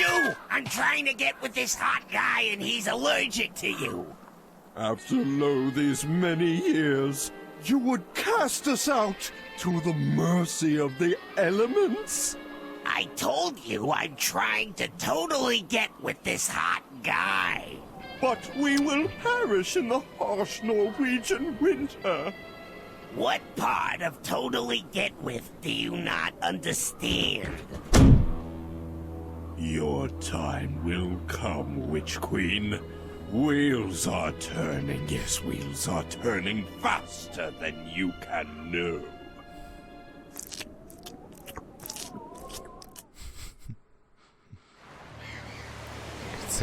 Shoo! I'm trying to get with this hot guy and he's allergic to you. After lo these many years, you would cast us out to the mercy of the elements? I told you I'm trying to totally get with this hot guy. But we will perish in the harsh Norwegian winter. What part of totally get with do you not understand? Your time will come, Witch Queen. Wheels are turning, yes, wheels are turning faster than you can know.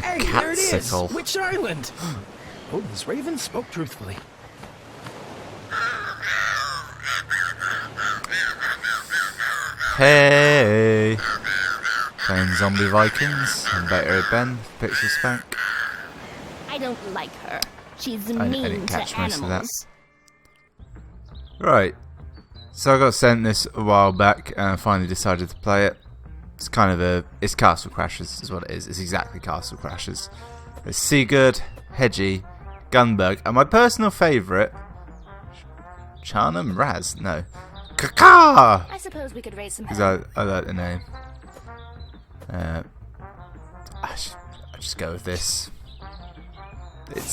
Hey, there it is! Witch Island! Oh, this raven spoke truthfully. Hey! Playing zombie Vikings. I'm better at Ben, Pixel Spank. I don't like her. She's I mean didn't catch to most of that. animals. Right. So I got sent this a while back and I finally decided to play it. It's kind of it's Castle Crashers is what it is. It's exactly Castle Crashers. It's Sigurd, Hedgie, Gunberg, and my personal favourite, Charnum Raz. No. Kaka! I suppose we could raise some Because I like the name. I just go with this.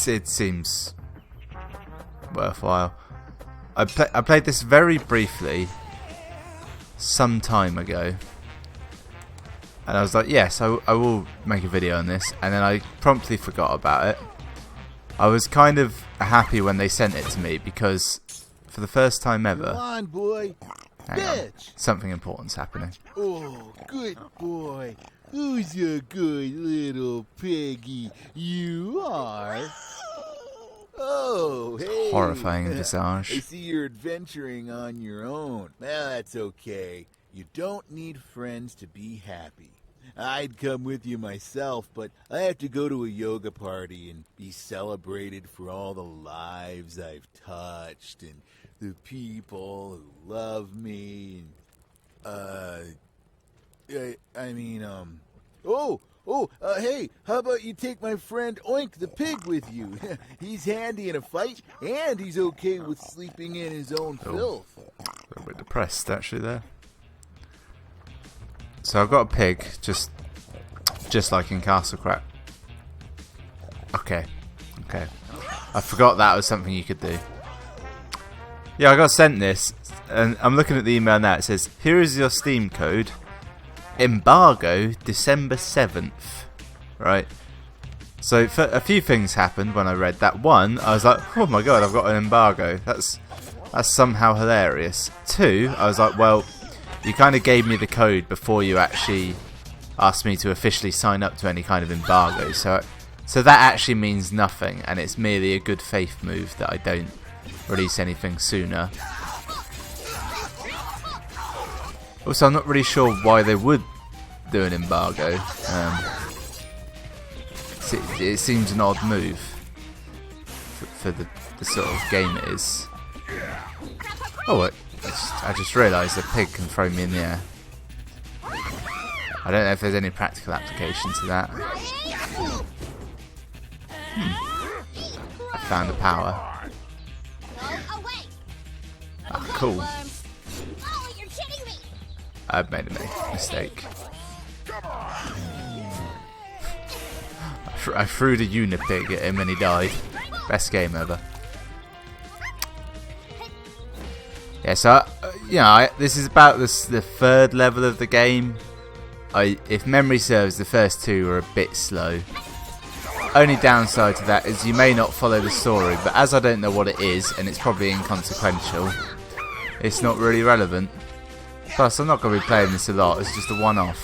It seems worthwhile. I played this very briefly some time ago, and I was like, yes, I will make a video on this, and then I promptly forgot about it. I was kind of happy when they sent it to me because for the first time ever, Come on, boy. Bitch. something important's happening. Oh, good boy. Who's a good little piggy? You are. Oh, hey. Horrifying I visage. see you're adventuring on your own. Well, that's okay. You don't need friends to be happy. I'd come with you myself, but I have to go to a yoga party and be celebrated for all the lives I've touched and the people who love me. Hey, how about you take my friend Oink the pig with you? He's handy in a fight, and he's okay with sleeping in his own filth. A little bit depressed actually there. So I've got a pig, just like in Castle Crap. Okay. I forgot that was something you could do. Yeah, I got sent this, and I'm looking at the email now. It says, "Here is your Steam code. Embargo December 7th." Right. So a few things happened when I read that. One, I was like, "Oh my god, I've got an embargo. That's somehow hilarious." Two, I was like, well, you kind of gave me the code before you actually asked me to officially sign up to any kind of embargo. So that actually means nothing, and it's merely a good faith move that I don't release anything sooner. Also, I'm not really sure why they would do an embargo. It seems an odd move for the sort of game it is. Oh, I just realised a pig can throw me in the air. I don't know if there's any practical application to that. I found the power. Ah, cool. I've made a mistake. I threw the Unipig at him and he died. Best game ever. Yeah, so this is about the third level of the game. If memory serves, the first two are a bit slow. Only downside to that is you may not follow the story, but as I don't know what it is and it's probably inconsequential, it's not really relevant. Plus, I'm not going to be playing this a lot. It's just a one-off.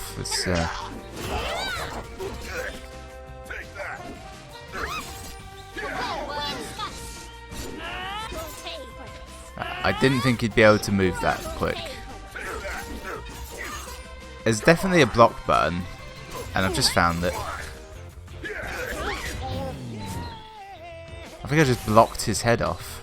I didn't think he'd be able to move that quick. There's definitely a block button, and I've just found it. I think I just blocked his head off.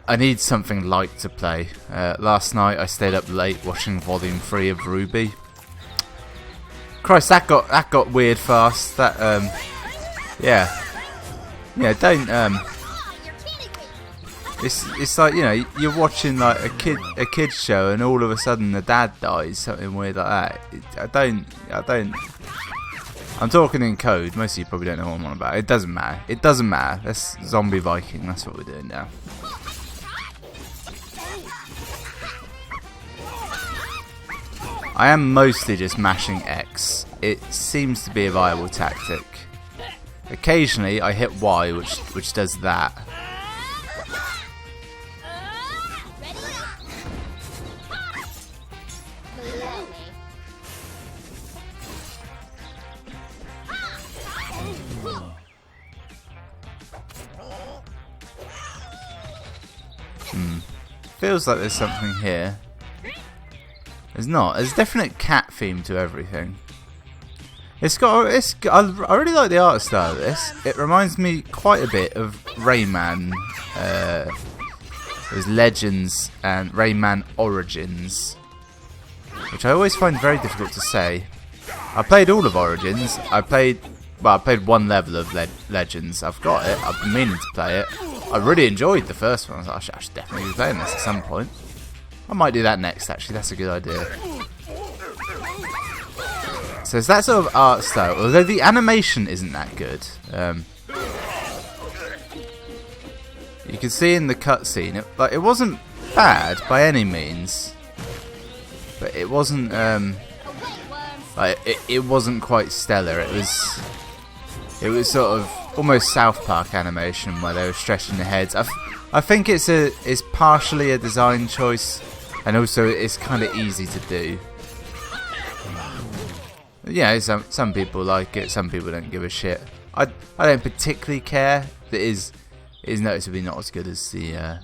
I need something light to play. Last night I stayed up late watching Volume 3 of Ruby. Christ, that got weird fast. That yeah, don't It's like, you know, you're watching like a kid's show and all of a sudden the dad dies, something weird like that. I don't. I'm talking in code. Most of you probably don't know what I'm on about. It doesn't matter. It doesn't matter. That's Zombie Viking. That's what we're doing now. I am mostly just mashing X. It seems to be a viable tactic. Occasionally I hit Y, which does that. Feels like there's something here. There's not. There's a definite cat theme to everything. I really like the art style of this. It reminds me quite a bit of Rayman. There's Legends and Rayman Origins, which I always find very difficult to say. I played all of Origins. I played one level of Legends. I've got it. I've been meaning to play it. I really enjoyed the first one. I should definitely be playing this at some point. I might do that next, actually. That's a good idea. So it's that sort of art style, although the animation isn't that good. You can see in the cutscene, it wasn't bad by any means, but it wasn't it wasn't quite stellar. It was sort of almost South Park animation where they were stretching their heads. I think it's partially a design choice, and also it's kind of easy to do. Yeah, some people like it, some people don't give a shit. I don't particularly care. It is noticeably not as good as the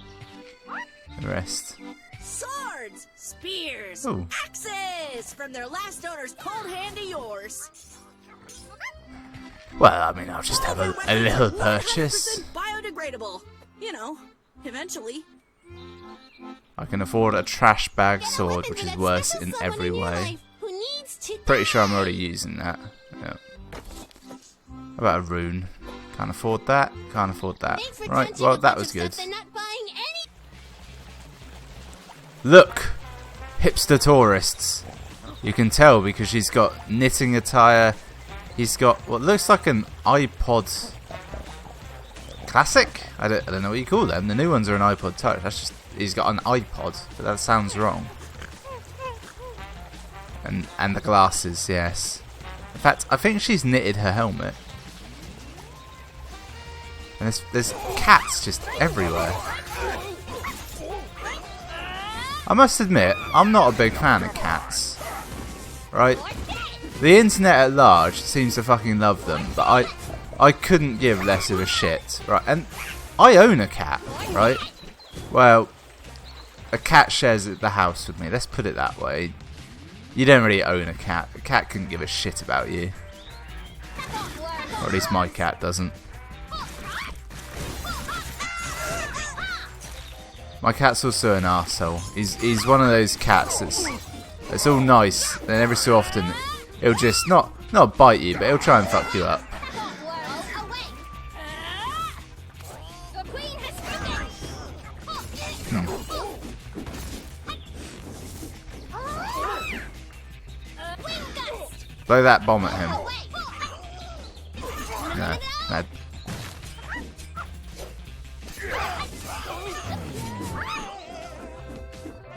rest. Swords, spears, Ooh. axes from their last owner's cold hand to yours. Well, I mean, I'll just have a little purchase. Biodegradable, you know, eventually. I can afford a trash bag sword, which is worse in every way. Pretty sure I'm already using that. Yeah. How about a rune? Can't afford that. Can't afford that. Right, well, that was good. Look! Hipster tourists. You can tell because she's got knitting attire. He's got what looks like an iPod Classic? I don't know what you call them. The new ones are an iPod Touch. That's just, he's got an iPod, but that sounds wrong. And the glasses, yes. In fact, I think she's knitted her helmet. And there's cats just everywhere. I must admit, I'm not a big fan of cats. Right? The internet at large seems to fucking love them, but I couldn't give less of a shit. Right? And I own a cat, right? Well, a cat shares the house with me. Let's put it that way. You don't really own a cat. A cat couldn't give a shit about you. Or at least my cat doesn't. My cat's also an arsehole. He's one of those cats that's all nice, and every so often he'll just not bite you, but he'll try and fuck you up. Blow that bomb at him. No.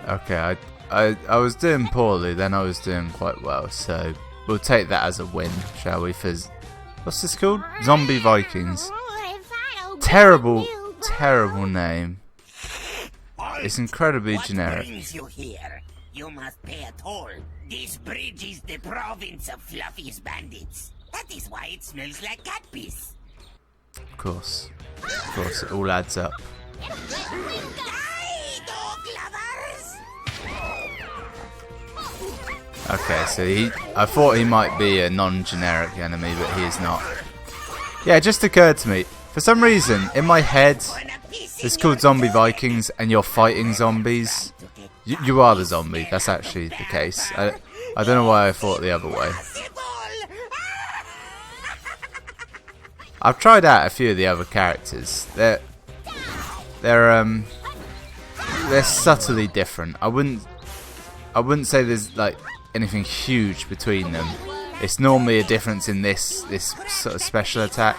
Okay, I was doing poorly, then I was doing quite well, so we'll take that as a win, shall we? For what's this called? Zombie Vikings. Terrible name. It's incredibly generic. What brings you here? You must pay a toll. This bridge is the province of Fluffy's bandits. That is why it smells like cat piss. Of course, it all adds up. Okay, so I thought he might be a non-generic enemy, but he is not. Yeah, it just occurred to me. For some reason, in my head, It's called Zombie Vikings, and you're fighting zombies. You are the zombie. That's actually the case. I don't know why I thought the other way. I've tried out a few of the other characters. They're subtly different. I wouldn't say there's like anything huge between them. It's normally a difference in this sort of special attack.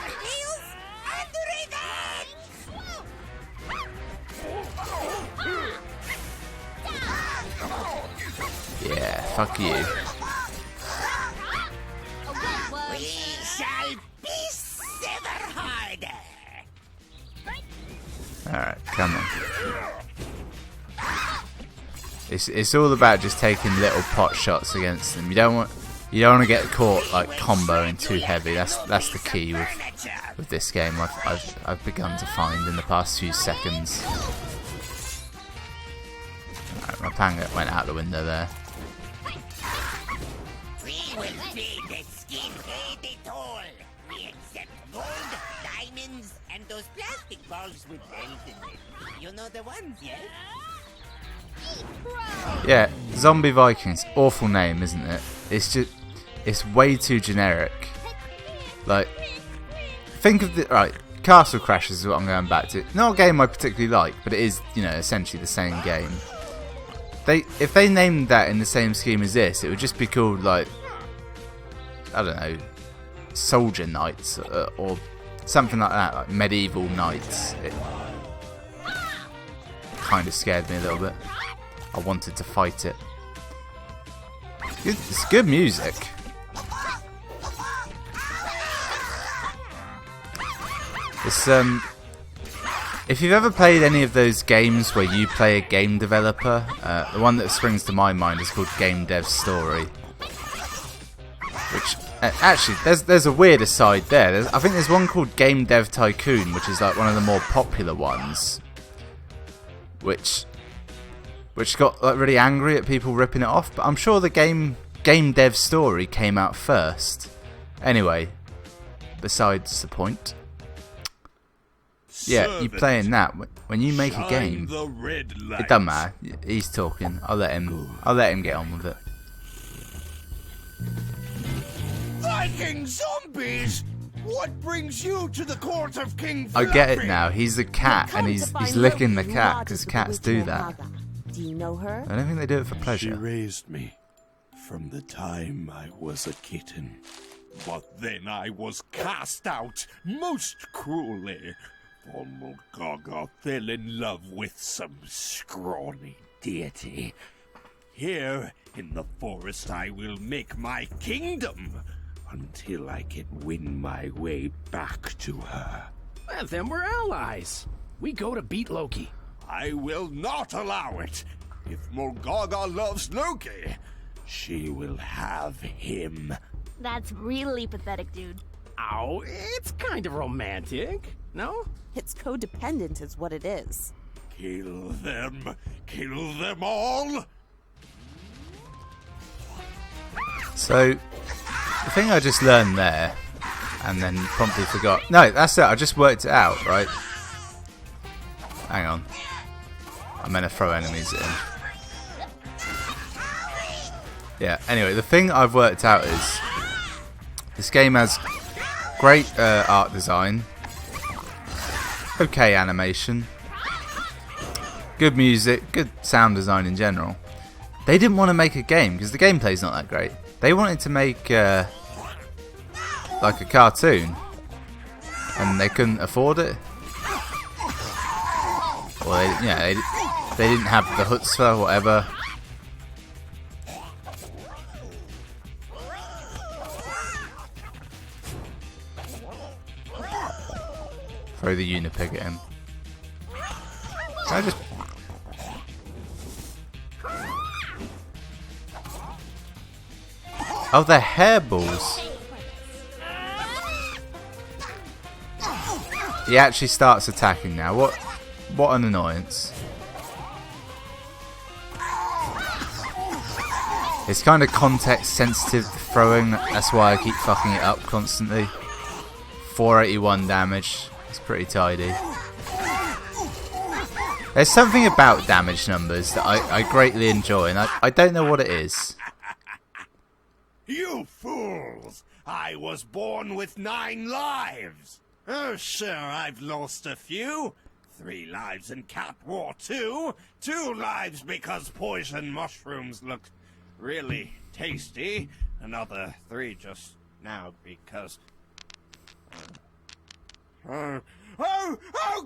Yeah, fuck you. We shall be sever harder. Alright, come on. It's all about just taking little pot shots against them. You don't want to get caught like comboing too heavy. That's the key with this game. I've begun to find in the past few seconds. Alright, my plan went out the window there. We will pay the skinhead toll. We accept gold, diamonds, and those plastic balls with bells in them. You know the ones, yes? Yeah, Zombie Vikings. Awful name, isn't it? It's way too generic. Like, think of the right. Castle Crashers is what I'm going back to. Not a game I particularly like, but it is, essentially the same game. If they named that in the same scheme as this, it would just be called like, I don't know, Soldier Knights or something like that, like Medieval Knights. It kind of scared me a little bit. I wanted to fight it. It's good music. It's if you've ever played any of those games where you play a game developer, the one that springs to my mind is called Game Dev Story. Which actually, there's a weird aside there. I think there's one called Game Dev Tycoon, which is like one of the more popular ones, which got like really angry at people ripping it off. But I'm sure the Game Dev Story came out first. Anyway, besides the point. Yeah, you playing that when you make a game. It doesn't matter. He's talking. I'll let him get on with it. Viking zombies! What brings you to the court of King I Fluffy? get it now. He's a cat, and he's licking the cat because cats do that. Do you know her? I don't think they do it for She pleasure. raised me from the time I was a kitten. But then I was cast out most cruelly. For Mulgaga fell in love with some scrawny deity. Here in the forest I will make my kingdom until I can win my way back to her. Well, then we're allies. We go to beat Loki. I will not allow it. If Mulgaga loves Loki, she will have him. That's really pathetic, dude. Ow, it's kind of romantic, no? It's codependent is what it is. Kill them all. So, the thing I just learned there, and then promptly forgot. No, that's it. I just worked it out, right? Hang on. I'm going to throw enemies at him. Yeah, anyway, the thing I've worked out is this game has great art design, okay animation, good music, good sound design in general. They didn't want to make a game because the gameplay's not that great. They wanted to make like a cartoon, and they couldn't afford it. Well, they didn't have the chutzpah, whatever. Throw the Unipig at him. Can I just... Oh, they're hairballs. He actually starts attacking now. What an annoyance. It's kind of context sensitive throwing. That's why I keep fucking it up constantly. 481 damage. It's pretty tidy. There's something about damage numbers that I greatly enjoy, and I don't know what it is. You fools! I was born with 9 lives. Oh, sure, I've lost a few. 3 lives in Cat War 2. 2 lives because poison mushrooms looked really tasty. Another 3 just now because... Oh,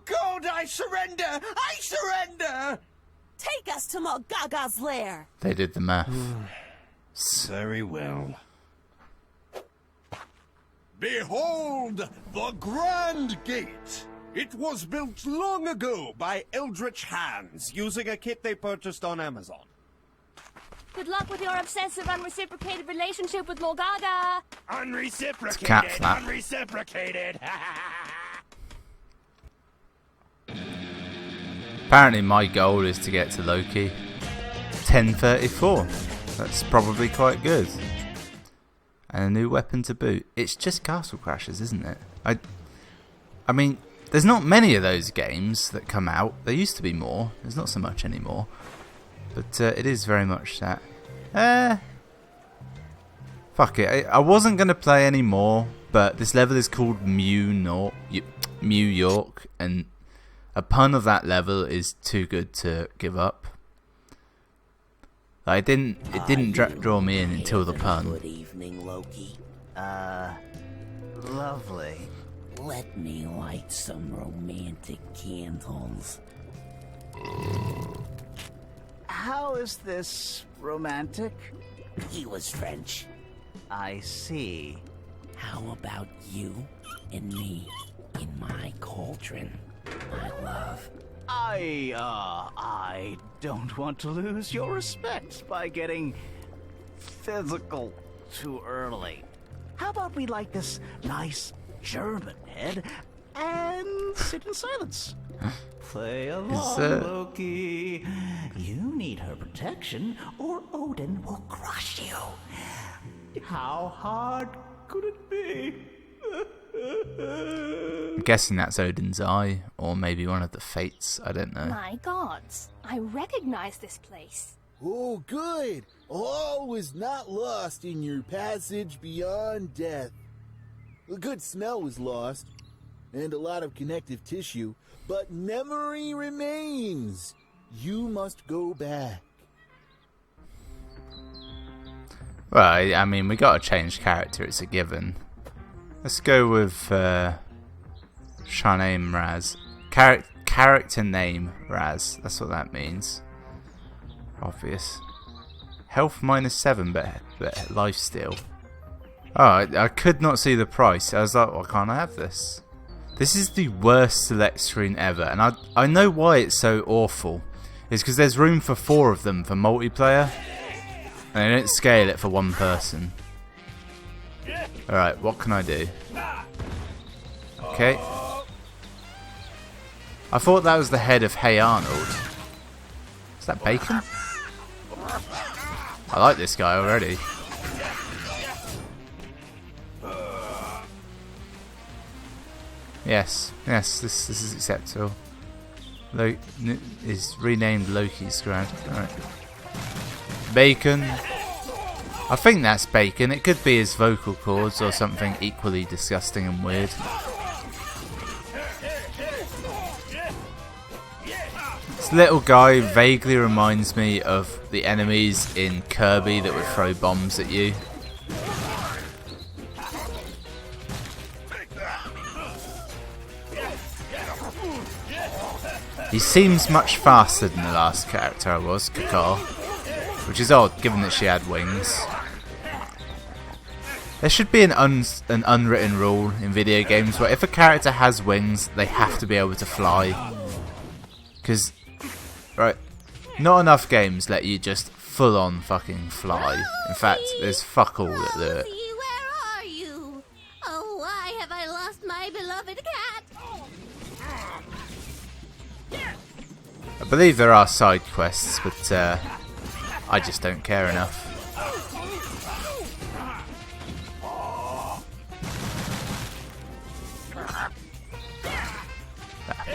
God, I surrender! I surrender! Take us to Malgaga's lair. They did the math. Very well. Behold the Grand Gate! It was built long ago by eldritch hands using a kit they purchased on Amazon. Good luck with your obsessive, unreciprocated relationship with Malgaga. Unreciprocated! Cat flap. Unreciprocated! Apparently my goal is to get to Loki 1034. That's probably quite good. And a new weapon to boot. It's just Castle Crashers, isn't it? I mean, there's not many of those games that come out. There used to be more. There's not so much anymore. But it is very much that. Fuck it. I wasn't going to play any more, but this level is called Mew York, and a pun of that level is too good to give up. It didn't draw me in until the pun. Good evening, Loki. Lovely. Let me light some romantic candles. How is this romantic? He was French. I see. How about you and me in my cauldron, my love? I don't want to lose your respect by getting physical too early. How about we light this nice German head and sit in silence? Play along, Loki. You need her protection, or Odin will crush you. How hard could it be? I'm guessing that's Odin's eye, or maybe one of the fates, I don't know. My gods, I recognize this place. Oh, good. All was not lost in your passage beyond death. The good smell was lost, and a lot of connective tissue, but memory remains. You must go back. Well, I mean, we gotta change character, it's a given. Let's go with Shanae Raz. Character name Raz, that's what that means. Obvious. Health -7, but life steal. Oh, I could not see the price. I was like, why can't I have this? This is the worst select screen ever, and I know why it's so awful. It's because there's room for 4 of them for multiplayer, and they don't scale it for 1 person. Alright, what can I do? Okay. I thought that was the head of Hey Arnold. Is that bacon? I like this guy already. Yes, this is acceptable. Is renamed Loki's Grand. Alright. Bacon. I think that's bacon. It could be his vocal cords or something equally disgusting and weird. This little guy vaguely reminds me of the enemies in Kirby that would throw bombs at you. He seems much faster than the last character I was, Kakar. Which is odd, given that she had wings. There should be an unwritten rule in video games where if a character has wings, they have to be able to fly. Because, right, not enough games let you just full on fucking fly. In fact, there's fuck all that do it. Where are you? Oh, why have I lost my beloved cat? I believe there are side quests, but I just don't care enough. Ah,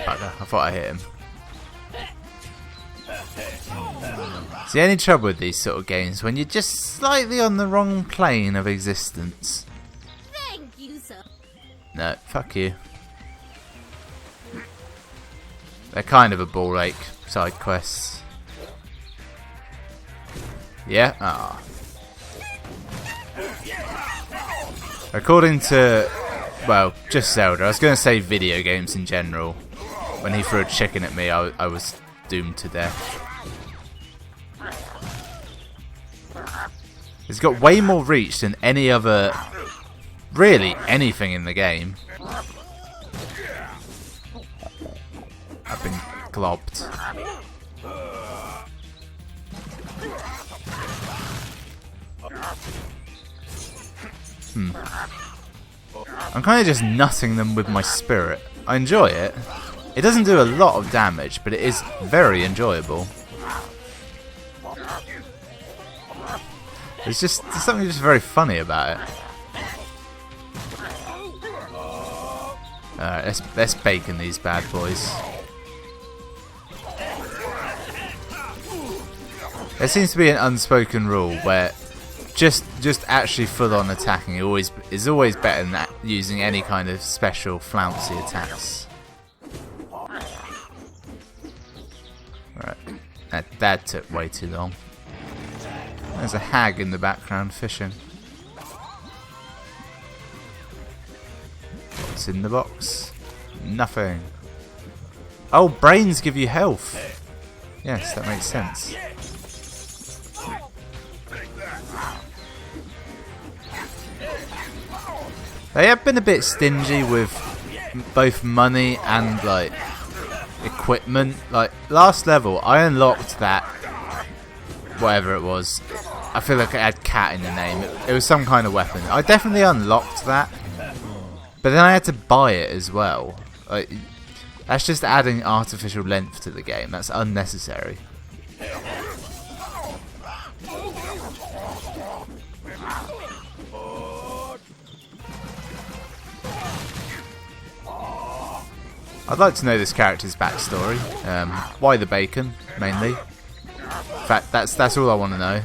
bugger. I thought I hit him. See, any trouble with these sort of games when you're just slightly on the wrong plane of existence. Thank you, sir. No, fuck you. They're kind of a ball ache, side quests. Yeah? Ah. According to, well, just Zelda. I was going to say video games in general. When he threw a chicken at me, I was doomed to death. It's got way more reach than any other, really anything in the game. I've been globbed. I'm kind of just nutting them with my spirit. I enjoy it. It doesn't do a lot of damage, but it is very enjoyable. There's something just very funny about it. Alright, let's bacon these bad boys. There seems to be an unspoken rule where just actually full-on attacking is always better than using any kind of special flouncy attacks. Right, that took way too long. There's a hag in the background fishing. What's in the box? Nothing. Oh, brains give you health. Yes, that makes sense. They have been a bit stingy with both money and like equipment. Like last level, I unlocked that whatever it was. I feel like it had cat in the name. It was some kind of weapon. I definitely unlocked that, but then I had to buy it as well. Like, that's just adding artificial length to the game. That's unnecessary. I'd like to know this character's backstory. Why the bacon, mainly. In fact, that's all I want to know.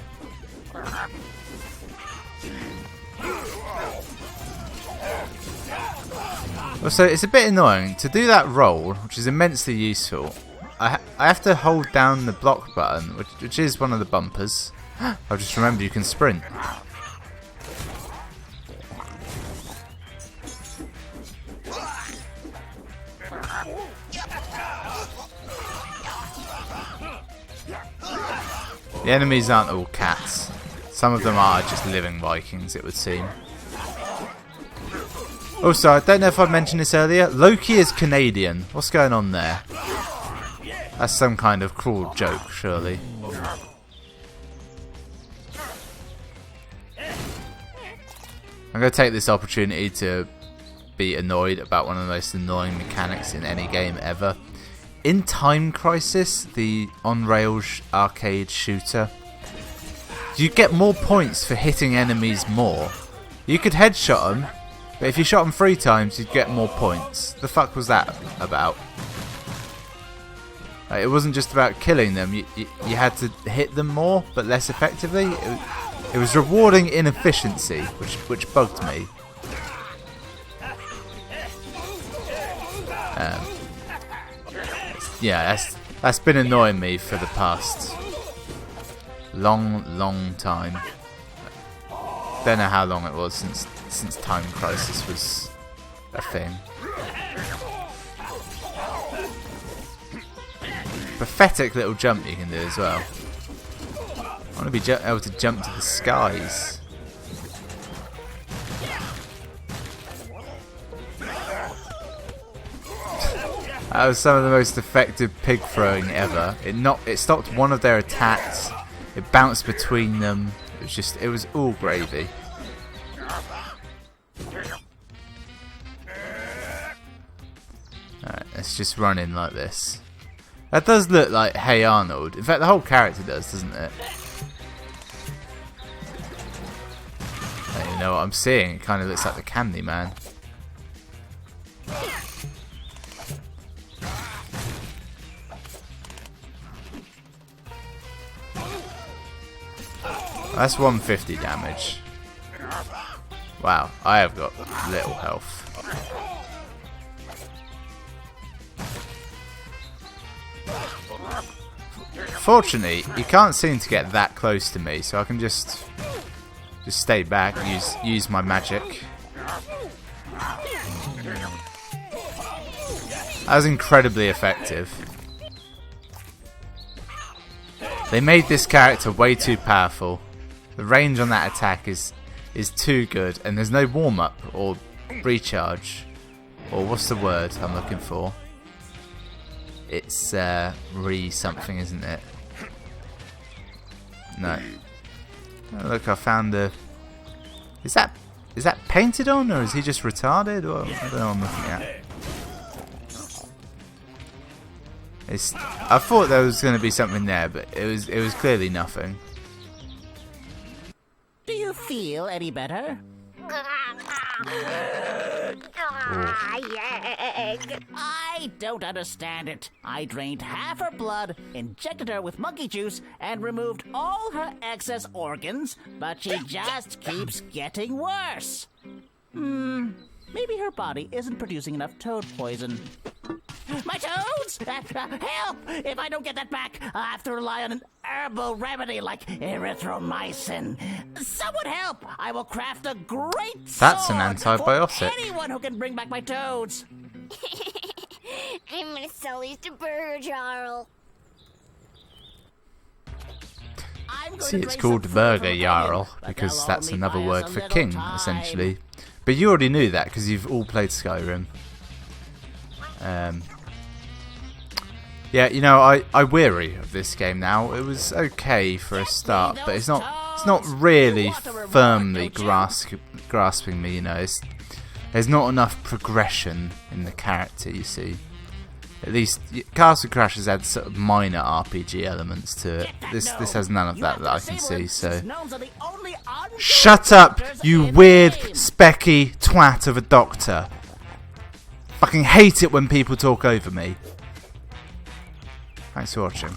Also, it's a bit annoying to do that roll, which is immensely useful. I have to hold down the block button, which is one of the bumpers. I've just remembered you can sprint. The enemies aren't all cats. Some of them are just living Vikings, it would seem. Also, I don't know if I mentioned this earlier. Loki is Canadian. What's going on there? That's some kind of cruel joke, surely. I'm going to take this opportunity to be annoyed about one of the most annoying mechanics in any game ever. In Time Crisis, the on-rails arcade shooter, you get more points for hitting enemies more. You could headshot them, but if you shot them 3 times, you'd get more points. The fuck was that about? Like, it wasn't just about killing them. You had to hit them more, but less effectively. It was rewarding inefficiency, which bugged me. Yeah, that's been annoying me for the past long time. Don't know how long it was since Time Crisis was a thing. Pathetic little jump you can do as well. I want to be able to jump to the skies. That was some of the most effective pig throwing ever. It stopped one of their attacks. It bounced between them. It was all gravy. Alright, let's just run in like this. That does look like Hey Arnold. In fact, the whole character does, doesn't it? I don't even know what I'm seeing. It kind of looks like the Candyman. That's 150 damage. Wow, I have got little health. Fortunately, he can't seem to get that close to me, so I can just stay back and use my magic. That was incredibly effective. They made this character way too powerful. The range on that attack is too good, and there's no warm-up or recharge, or what's the word I'm looking for? It's re-something, isn't it? No. Oh, look, I found a... Is that painted on, or is he just retarded? Or I don't know what I'm looking at. I thought there was going to be something there, but it was clearly nothing. Do you feel any better? I don't understand it. I drained half her blood, injected her with monkey juice, and removed all her excess organs, but she just keeps getting worse. Maybe her body isn't producing enough toad poison. My toads! Help! If I don't get that back, I'll have to rely on an herbal remedy like erythromycin. Someone help! I will craft a great That's an sword antibiotic. for anyone who can bring back my toads. I'm gonna sell these to Burger Jarl. See, it's called Burger Jarl because that's another word for king, essentially. But you already knew that because you've all played Skyrim. Yeah, you know, I weary of this game now. It was okay for a start, but it's not really firmly grasping me. You know, there's not enough progression in the character. You see, at least Castle Crash has had sort of minor RPG elements to it. This has none of that I can see. So, shut up, you weird specky twat of a doctor. Fucking hate it when people talk over me. Thanks for watching.